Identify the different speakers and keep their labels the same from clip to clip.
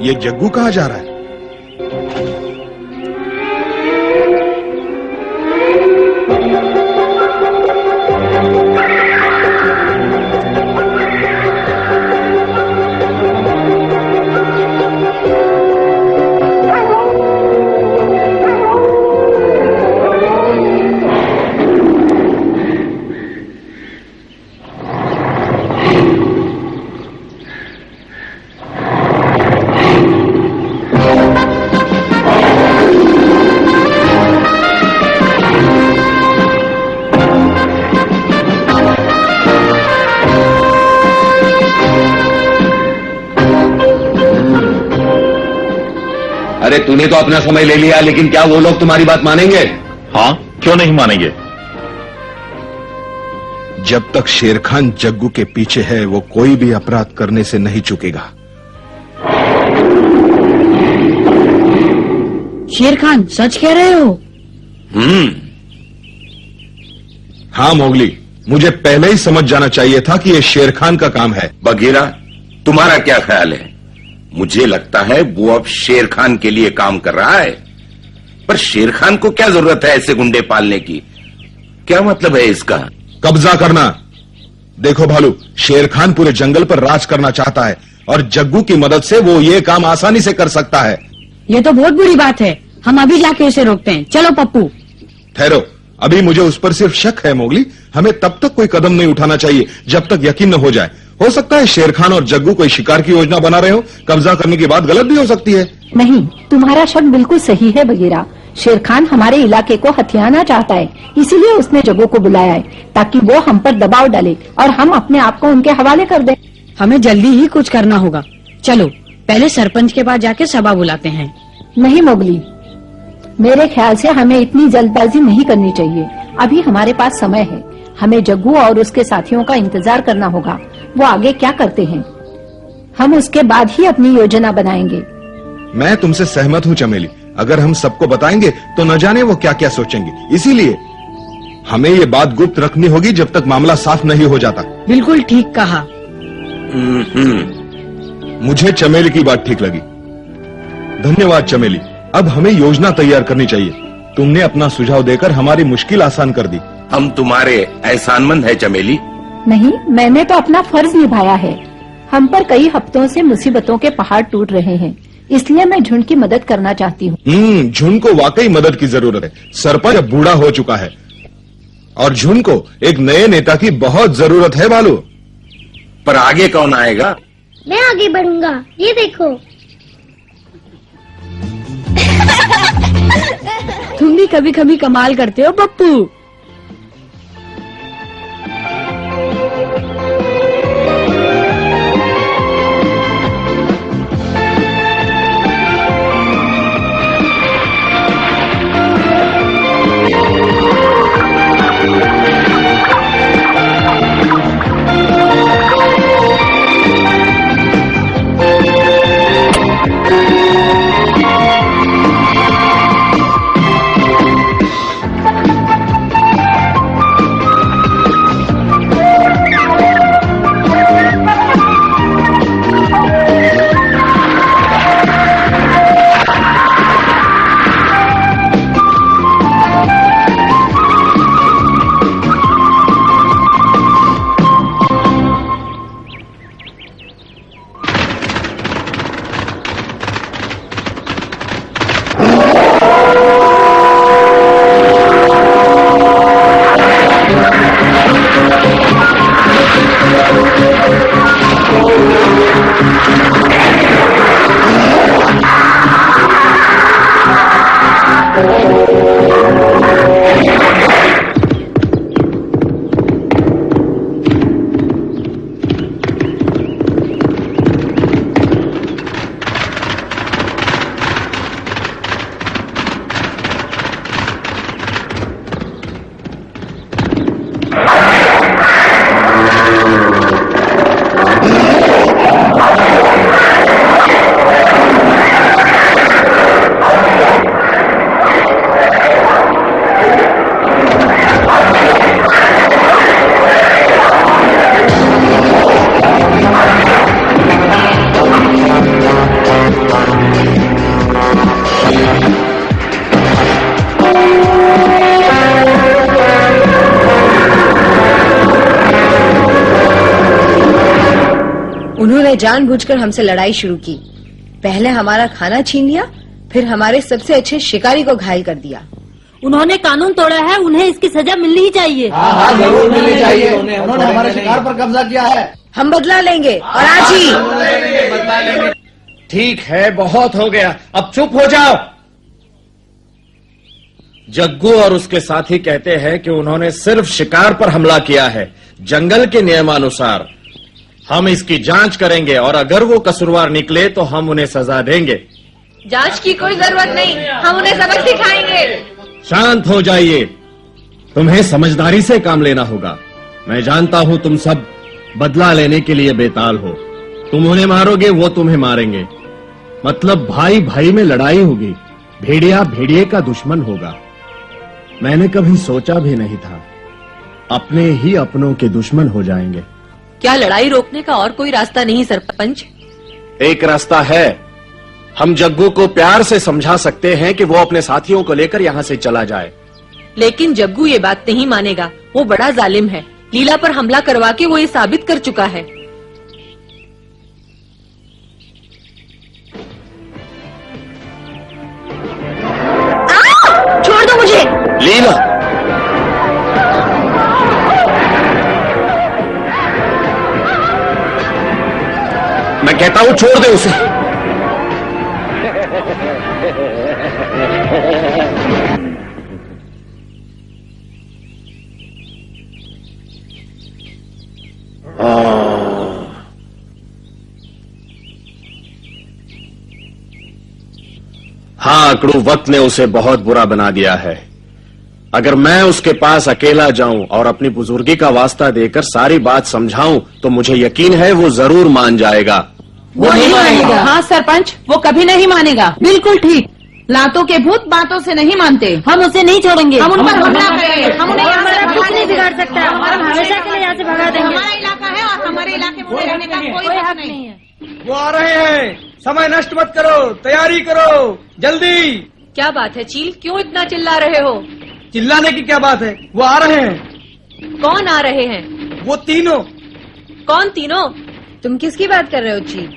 Speaker 1: ये जग्गू कहाँ जा रहा है?
Speaker 2: अरे तूने तो अपना समय ले लिया, लेकिन क्या वो लोग तुम्हारी बात मानेंगे?
Speaker 3: हाँ, क्यों नहीं मानेंगे?
Speaker 1: जब तक शेर खान जग्गू के पीछे है, वो कोई भी अपराध करने से नहीं चूकेगा।
Speaker 4: शेर खान सच कह रहे हो?
Speaker 1: हाँ मोगली, मुझे पहले ही समझ जाना चाहिए था कि ये शेर खान का काम है।
Speaker 2: बघीरा, तुम्हारा क्या ख्याल है? मुझे लगता है वो अब शेर खान के लिए काम कर रहा है। पर शेर खान को क्या जरूरत है ऐसे गुंडे पालने की? क्या मतलब है इसका?
Speaker 1: कब्जा करना। देखो भालू, शेर खान पूरे जंगल पर राज करना चाहता है और जग्गू की मदद से वो ये काम आसानी से कर सकता है।
Speaker 4: ये तो बहुत बुरी बात है। हम अभी जाके उसे रोकते हैं। चलो पप्पू।
Speaker 1: ठहरो, अभी मुझे उस पर सिर्फ शक है मोगली। हमें तब तक कोई कदम नहीं उठाना चाहिए जब तक यकीन न हो जाए। हो सकता है शेर खान और जग्गू कोई शिकार की योजना बना रहे हो। कब्जा करने की बात गलत भी हो सकती है।
Speaker 5: नहीं, तुम्हारा शक बिल्कुल सही है बगीरा। शेर खान हमारे इलाके को हथियाना चाहता है, इसीलिए उसने जग्गू को बुलाया है ताकि वो हम पर दबाव डाले और हम अपने आप को उनके हवाले कर दें।
Speaker 4: हमें जल्दी ही कुछ करना होगा। चलो पहले सरपंच के पास जाके सभा बुलाते हैं।
Speaker 5: नहीं मोगली, मेरे ख्याल से हमें इतनी जल्दबाजी नहीं करनी चाहिए। अभी हमारे पास समय है। हमें जग्गू और उसके साथियों का इंतजार करना होगा। वो आगे क्या करते हैं, हम उसके बाद ही अपनी योजना बनाएंगे।
Speaker 1: मैं तुमसे सहमत हूँ चमेली। अगर हम सबको बताएंगे तो न जाने वो क्या क्या सोचेंगे। इसीलिए हमें ये बात गुप्त रखनी होगी जब तक मामला साफ नहीं हो जाता।
Speaker 4: बिल्कुल ठीक कहा।
Speaker 1: मुझे चमेली की बात ठीक लगी। धन्यवाद चमेली। अब हमें योजना तैयार करनी चाहिए। तुमने अपना सुझाव देकर हमारी मुश्किल आसान कर दी।
Speaker 2: हम तुम्हारे एहसानमंद है चमेली।
Speaker 5: नहीं, मैंने तो अपना फर्ज निभाया है। हम पर कई हफ्तों से मुसीबतों के पहाड़ टूट रहे हैं, इसलिए मैं झुंड की मदद करना चाहती हूँ।
Speaker 1: झुंड को वाकई मदद की जरूरत है। सरपंच अब बूढ़ा हो चुका है और झुंड को एक नए नेता की बहुत जरूरत है भालू।
Speaker 2: पर आगे कौन आएगा?
Speaker 6: मैं आगे बढ़ूंगा, ये देखो।
Speaker 4: तुम भी कभी कभी कमाल करते हो पप्पू। उन्होंने जानबूझकर हमसे लड़ाई शुरू की। पहले हमारा खाना छीन लिया, फिर हमारे सबसे अच्छे शिकारी को घायल कर दिया।
Speaker 7: उन्होंने कानून तोड़ा है, उन्हें इसकी सजा मिलनी ही चाहिए।
Speaker 8: हाँ, जरूर मिलनी चाहिए। उन्होंने हमारे शिकार पर कब्जा किया है।
Speaker 4: हम बदला लेंगे और आज ही।
Speaker 9: ठीक है, बहुत हो गया, अब चुप हो जाओ। जग्गू और उसके साथी कहते हैं कि उन्होंने सिर्फ शिकार पर हमला किया है, जंगल के नियमानुसार। हम इसकी जांच करेंगे और अगर वो कसूरवार निकले तो हम उन्हें सजा देंगे।
Speaker 7: जांच की कोई जरूरत नहीं, हम उन्हें सबक सिखाएंगे।
Speaker 9: शांत हो जाइए, तुम्हें समझदारी से काम लेना होगा। मैं जानता हूं तुम सब बदला लेने के लिए बेताल हो। तुम उन्हें मारोगे, वो तुम्हें मारेंगे। मतलब भाई भाई में लड़ाई होगी, भेड़िया भेड़िए का दुश्मन होगा। मैंने कभी सोचा भी नहीं था अपने ही अपनों के दुश्मन हो जाएंगे।
Speaker 7: क्या लड़ाई रोकने का और कोई रास्ता नहीं सरपंच?
Speaker 9: एक रास्ता है, हम जग्गू को प्यार से समझा सकते हैं कि वो अपने साथियों को लेकर यहाँ से चला जाए।
Speaker 7: लेकिन जग्गू ये बात नहीं मानेगा, वो बड़ा जालिम है। लीला पर हमला करवा के वो ये साबित कर चुका है।
Speaker 4: छोड़ दो मुझे।
Speaker 9: लीला, मैं कहता हूं छोड़ दे उसे। हाँ अकड़ू, वक्त ने उसे बहुत बुरा बना दिया है। अगर मैं उसके पास अकेला जाऊं और अपनी बुजुर्गी का वास्ता देकर सारी बात समझाऊं तो मुझे यकीन है वो जरूर मान जाएगा।
Speaker 5: वो नहीं मानेगा। हाँ सरपंच, वो कभी नहीं मानेगा। बिल्कुल ठीक। लातों के भूत बातों से नहीं मानते।
Speaker 7: हम उसे नहीं छोड़ेंगे।
Speaker 5: हम उन पर हमला करेंगे। हम उन्हें यहाँ से
Speaker 7: कुछ नहीं बिगाड़ सकता। हम हमेशा के लिए यहाँ से भगा देंगे।
Speaker 5: हमारा इलाका है और हमारे इलाके में रहने का कोई हक नहीं है।
Speaker 8: वो आ रहे हैं, समय नष्ट मत करो, तैयारी करो, जल्दी।
Speaker 7: क्या बात है चील, क्यों इतना चिल्ला रहे हो?
Speaker 8: चिल्लाने की क्या बात है, वो आ रहे हैं।
Speaker 7: कौन आ रहे हैं?
Speaker 8: वो तीनों।
Speaker 7: कौन तीनों?
Speaker 4: तुम किसकी बात कर रहे हो चील?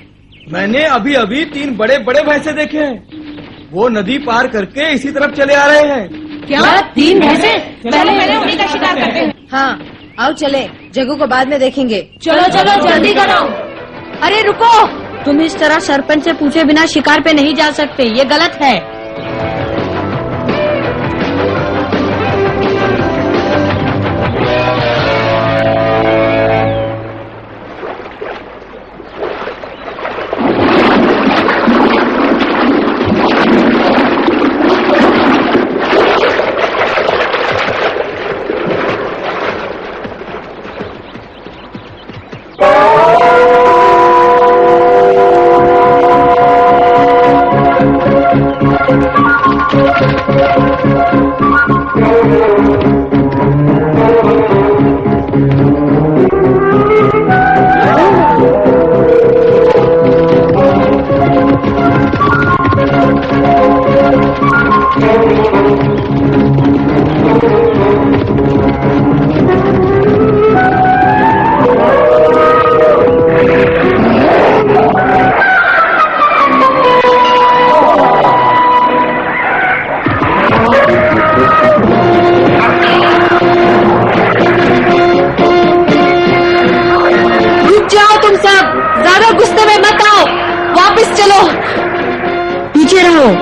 Speaker 8: मैंने अभी अभी 3 बड़े बड़े भैंसे देखे हैं। वो नदी पार करके इसी तरफ चले आ रहे हैं।
Speaker 5: क्या 3 भैंसे? पहले उन्हीं का शिकार करते हैं।
Speaker 4: हाँ आओ चले, जग्गू को बाद में देखेंगे।
Speaker 5: चलो चलो जल्दी करो।
Speaker 4: अरे रुको, तुम इस तरह सरपंच से पूछे बिना शिकार पे नहीं जा सकते, ये गलत है।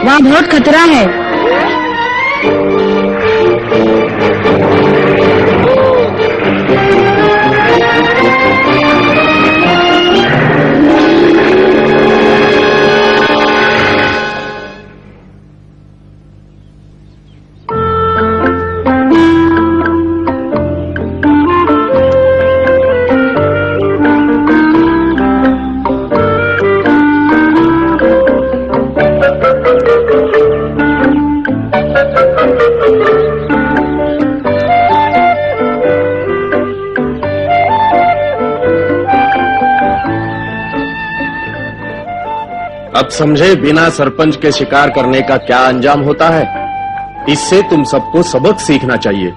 Speaker 4: वहाँ बहुत खतरा है।
Speaker 9: अब समझे बिना सरपंच के शिकार करने का क्या अंजाम होता है। इससे तुम सबको सबक सीखना चाहिए।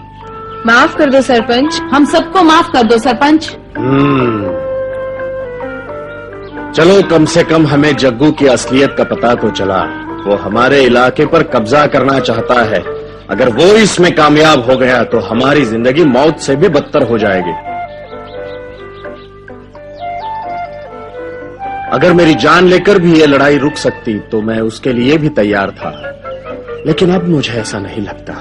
Speaker 4: माफ कर दो सरपंच।
Speaker 5: हम सबको माफ कर दो सरपंच।
Speaker 9: चलो कम से कम हमें जग्गू की असलियत का पता तो चला। वो हमारे इलाके पर कब्जा करना चाहता है। अगर वो इसमें कामयाब हो गया तो हमारी जिंदगी मौत से भी बदतर हो जाएगी। अगर मेरी जान लेकर भी ये लड़ाई रुक सकती तो मैं उसके लिए भी तैयार था, लेकिन अब मुझे ऐसा नहीं लगता।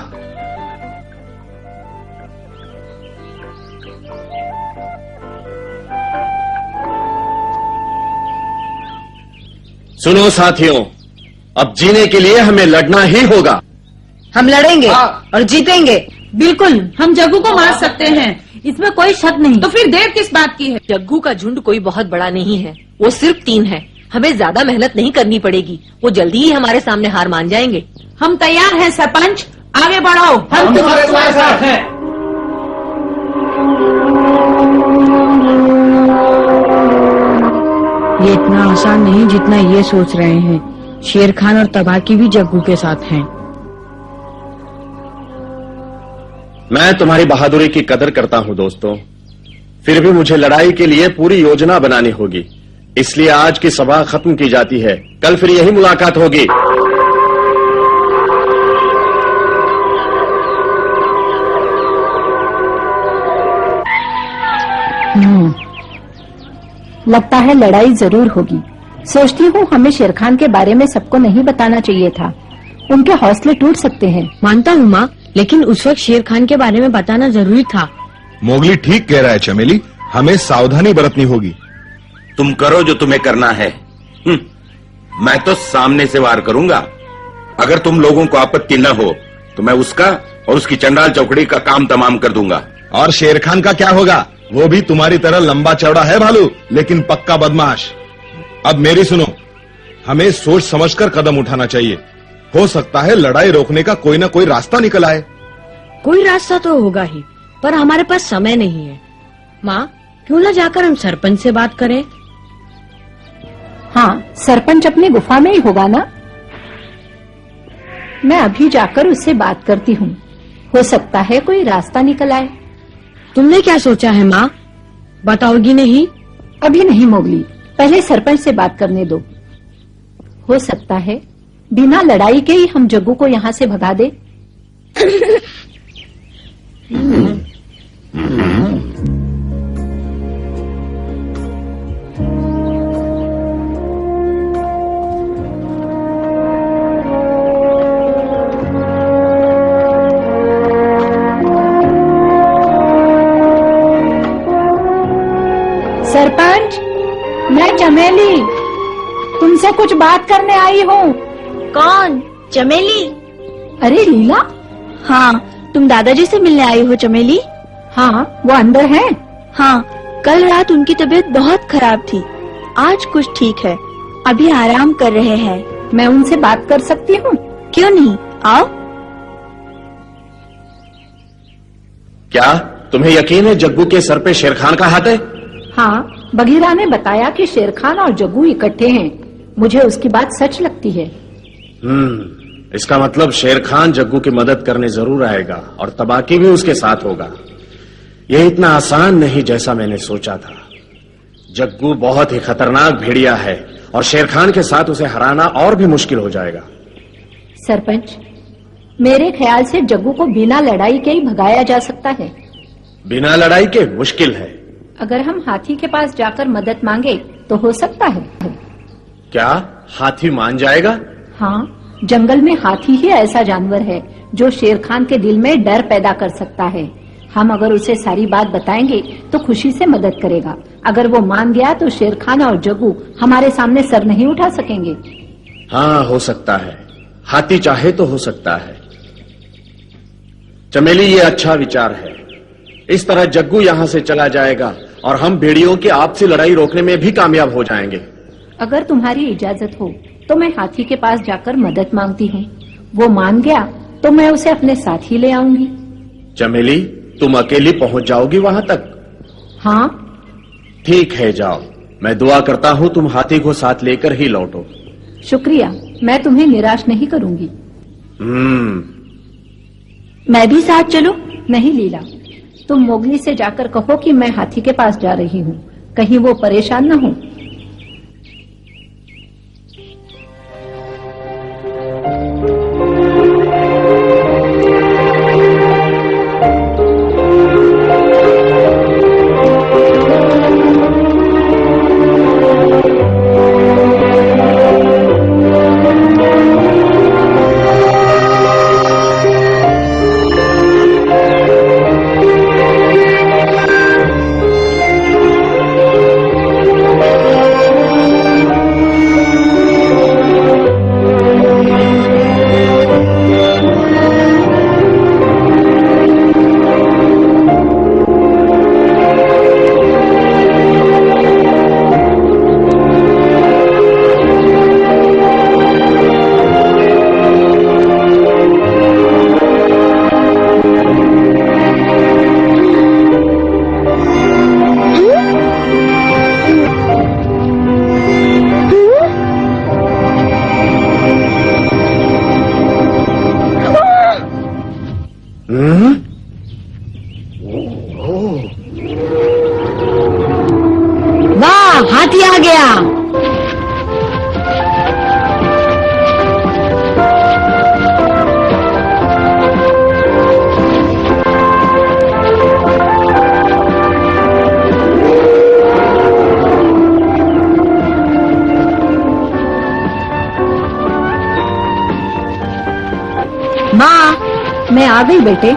Speaker 9: सुनो साथियों, अब जीने के लिए हमें लड़ना ही होगा।
Speaker 4: हम लड़ेंगे और जीतेंगे।
Speaker 5: बिल्कुल, हम जग्गू को मार सकते हैं, इसमें कोई शक नहीं। तो फिर देर किस बात की है?
Speaker 7: जग्गू का झुंड कोई बहुत बड़ा नहीं है, वो सिर्फ 3 है। हमें ज्यादा मेहनत नहीं करनी पड़ेगी, वो जल्दी ही हमारे सामने हार मान जाएंगे।
Speaker 5: हम तैयार हैं सरपंच, आगे बढ़ो। हम
Speaker 8: तुम्हारे साथ हैं।
Speaker 10: ये इतना आसान नहीं जितना ये सोच रहे हैं। शेर खान और तबाकी भी जग्गू के साथ हैं।
Speaker 9: मैं तुम्हारी बहादुरी की कदर करता हूं दोस्तों, फिर भी मुझे लड़ाई के लिए पूरी योजना बनानी होगी। इसलिए आज की सभा खत्म की जाती है, कल फिर यही मुलाकात होगी।
Speaker 5: लगता है लड़ाई जरूर होगी। सोचती हूँ हमें शेर खान के बारे में सबको नहीं बताना चाहिए था, उनके हौसले टूट सकते हैं।
Speaker 10: मानता हूँ माँ, लेकिन उस वक्त शेर खान के बारे में बताना जरूरी था।
Speaker 1: मोगली ठीक कह रहा है चमेली, हमें सावधानी बरतनी होगी।
Speaker 2: तुम करो जो तुम्हें करना है। मैं तो सामने से वार करूंगा। अगर तुम लोगों को आपत्ति न हो तो मैं उसका और उसकी चंडाल चौकड़ी का काम तमाम कर दूंगा।
Speaker 1: और शेर खान का क्या होगा? वो भी तुम्हारी तरह लंबा चौड़ा है भालू, लेकिन पक्का बदमाश। अब मेरी सुनो, हमें सोच समझकर कदम उठाना चाहिए। हो सकता है लड़ाई रोकने का कोई ना कोई रास्ता निकल आए।
Speaker 10: कोई रास्ता तो होगा ही, पर हमारे पास समय नहीं है। माँ, क्यों न जाकर हम सरपंच से बात करें?
Speaker 5: हाँ, सरपंच अपनी गुफा में ही होगा ना। मैं अभी जाकर उससे बात करती हूँ, हो सकता है कोई रास्ता निकल आए।
Speaker 10: तुमने क्या सोचा है माँ, बताओगी नहीं?
Speaker 5: अभी नहीं मोगली, पहले सरपंच से बात करने दो। हो सकता है बिना लड़ाई के ही हम जग्गू को यहाँ से भगा दे। सरपंच, मैं चमेली तुमसे कुछ बात करने आई हूँ।
Speaker 10: कौन? चमेली?
Speaker 5: अरे लीला।
Speaker 10: हाँ, तुम दादाजी से मिलने आई हो चमेली?
Speaker 5: हाँ, वो अंदर है।
Speaker 10: हाँ, कल रात उनकी तबीयत बहुत खराब थी, आज कुछ ठीक है, अभी आराम कर रहे हैं।
Speaker 5: मैं उनसे बात कर सकती हूँ?
Speaker 10: क्यों नहीं, आओ।
Speaker 9: क्या तुम्हें यकीन है जग्गू के सर पे शेर खान का हाथ है?
Speaker 5: हाँ, बगीरा ने बताया कि शेर खान और जग्गू इकट्ठे हैं। मुझे उसकी बात सच लगती है।
Speaker 9: इसका मतलब शेर खान जग्गू की मदद करने जरूर आएगा और तबाकी भी उसके साथ होगा। यह इतना आसान नहीं जैसा मैंने सोचा था। जग्गू बहुत ही खतरनाक भेड़िया है और शेर खान के साथ उसे हराना और भी मुश्किल हो जाएगा।
Speaker 5: सरपंच, मेरे ख्याल से जग्गू को बिना लड़ाई के ही भगाया जा सकता है।
Speaker 9: बिना लड़ाई के मुश्किल है।
Speaker 5: अगर हम हाथी के पास जाकर मदद मांगे तो हो सकता है।
Speaker 9: क्या हाथी मान जाएगा?
Speaker 5: हाँ, जंगल में हाथी ही ऐसा जानवर है जो शेर खान के दिल में डर पैदा कर सकता है। हम अगर उसे सारी बात बताएंगे तो खुशी से मदद करेगा। अगर वो मान गया तो शेर खान और जग्गू हमारे सामने सर नहीं उठा सकेंगे।
Speaker 9: हाँ, हो सकता है, हाथी चाहे तो हो सकता है। चमेली, ये अच्छा विचार है। इस तरह जग्गू यहाँ से चला जाएगा और हम भेड़ियों की आपसी लड़ाई रोकने में भी कामयाब हो जाएंगे।
Speaker 5: अगर तुम्हारी इजाजत हो तो मैं हाथी के पास जाकर मदद मांगती हूँ। वो मान गया तो मैं उसे अपने साथ ही ले आऊंगी।
Speaker 9: चमेली, तुम अकेली पहुंच जाओगी वहां तक?
Speaker 5: हाँ।
Speaker 9: ठीक है, जाओ। मैं दुआ करता हूँ तुम हाथी को साथ लेकर ही लौटो।
Speaker 5: शुक्रिया, मैं तुम्हें निराश नहीं करूंगी।
Speaker 10: मैं भी साथ चलूं?
Speaker 5: नहीं लीला, तुम मोगली से जाकर कहो कि मैं हाथी के पास जा रही हूँ, कहीं वो परेशान न हो। माँ, मैं आ गई बेटे।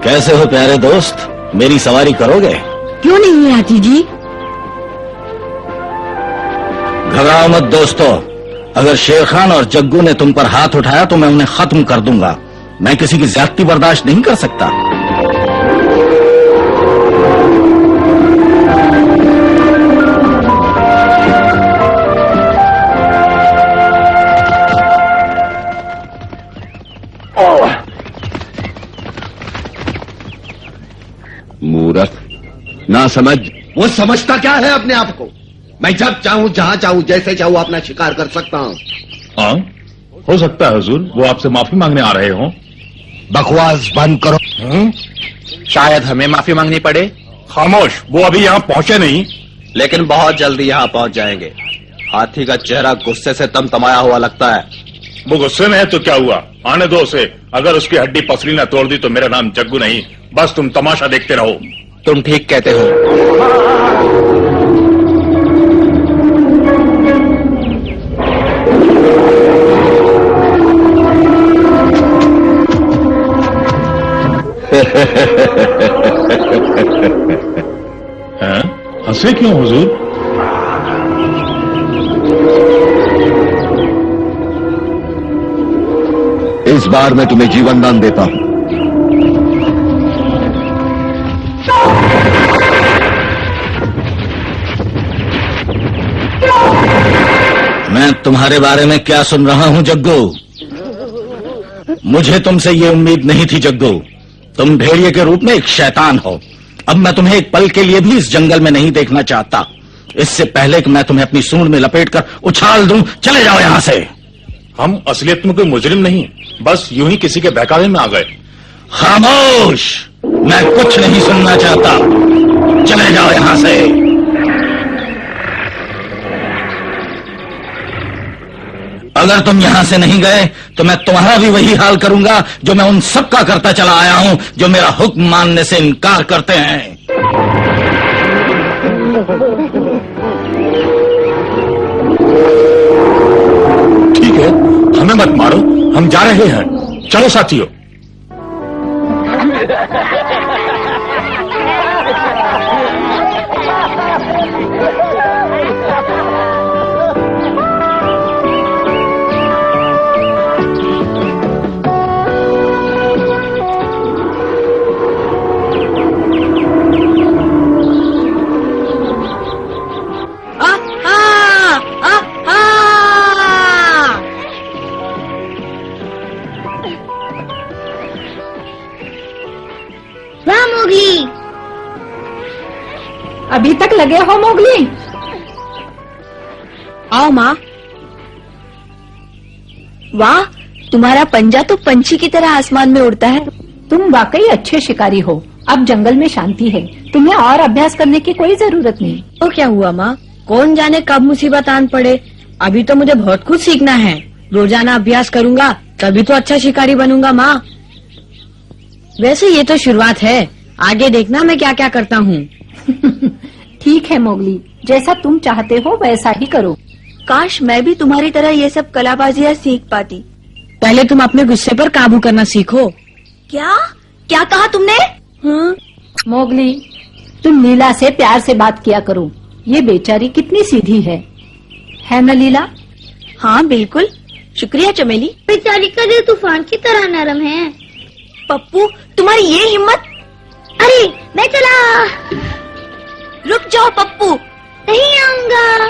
Speaker 9: कैसे हो प्यारे दोस्त, मेरी सवारी करोगे?
Speaker 5: क्यों नहीं आती जी?
Speaker 9: घबराओ मत दोस्तों, अगर शेर खान और जग्गू ने तुम पर हाथ उठाया तो मैं उन्हें खत्म कर दूंगा। मैं किसी की ज्यादती बर्दाश्त नहीं कर सकता।
Speaker 1: मूर्ख ना समझ। वो समझता क्या है अपने आप को? मैं जब चाहूं जहां चाहूं जैसे चाहूं अपना शिकार कर सकता हूं।
Speaker 3: हाँ, हो सकता है हुजूर वो आपसे माफी मांगने आ रहे हों।
Speaker 1: बकवास बंद करो।
Speaker 11: शायद हमें माफी मांगनी पड़े।
Speaker 3: खामोश, वो अभी यहाँ पहुंचे नहीं।
Speaker 11: लेकिन बहुत जल्दी यहाँ पहुँच जाएंगे। हाथी का चेहरा गुस्से से तमतमाया हुआ लगता है।
Speaker 3: वो गुस्से में है तो क्या हुआ, आने दो उसे। अगर उसकी हड्डी पसली न तोड़ दी तो मेरा नाम जग्गू नहीं, बस तुम तमाशा देखते रहो।
Speaker 11: तुम ठीक कहते हो।
Speaker 3: हैं? हंसे क्यों हुजूर?
Speaker 1: इस बार मैं तुम्हें जीवन दान देता हूं।
Speaker 9: मैं तुम्हारे बारे में क्या सुन रहा हूं जग्गू? मुझे तुमसे ये उम्मीद नहीं थी जग्गू। तुम भेड़िए के रूप में एक शैतान हो। अब मैं तुम्हें एक पल के लिए भी इस जंगल में नहीं देखना चाहता। इससे पहले कि मैं तुम्हें अपनी सूंड में लपेटकर उछाल दूं, चले जाओ यहां से।
Speaker 3: हम असलियत में कोई मुजरिम नहीं, बस यूं ही किसी के बहकावे में आ गए।
Speaker 9: खामोश, मैं कुछ नहीं सुनना चाहता। चले जाओ यहां से। अगर तुम यहां से नहीं गए तो मैं तुम्हारा भी वही हाल करूंगा जो मैं उन सब का करता चला आया हूं जो मेरा हुक्म मानने से इनकार करते हैं।
Speaker 3: ठीक है, हमें मत मारो, हम जा रहे हैं। चलो साथियों।
Speaker 5: अभी तक लगे हो मोगली?
Speaker 10: आओ माँ। वाह, तुम्हारा पंजा तो पंछी की तरह आसमान में उड़ता है।
Speaker 5: तुम वाकई अच्छे शिकारी हो। अब जंगल में शांति है, तुम्हें और अभ्यास करने की कोई जरूरत नहीं।
Speaker 4: तो क्या हुआ माँ? कौन जाने कब मुसीबत आन पड़े। अभी तो मुझे बहुत कुछ सीखना है। रोजाना अभ्यास करूंगा तभी तो अच्छा शिकारी बनूंगा माँ। वैसे ये तो शुरुआत है, आगे देखना मैं क्या क्या करता हूँ।
Speaker 5: ठीक है मोगली, जैसा तुम चाहते हो वैसा ही करो।
Speaker 10: काश मैं भी तुम्हारी तरह ये सब कलाबाजियाँ सीख पाती।
Speaker 4: पहले तुम अपने गुस्से पर काबू करना सीखो।
Speaker 10: क्या क्या कहा तुमने?
Speaker 5: मोगली, तुम लीला से प्यार से बात किया करो। ये बेचारी कितनी सीधी है न लीला?
Speaker 10: हाँ बिल्कुल, शुक्रिया चमेली।
Speaker 6: बेचारी का दिल तूफान की तरह नरम है।
Speaker 10: पप्पू, तुम्हारी ये हिम्मत!
Speaker 6: अरे मैं चला।
Speaker 10: रुक जाओ पप्पू।
Speaker 6: नहीं आऊंगा।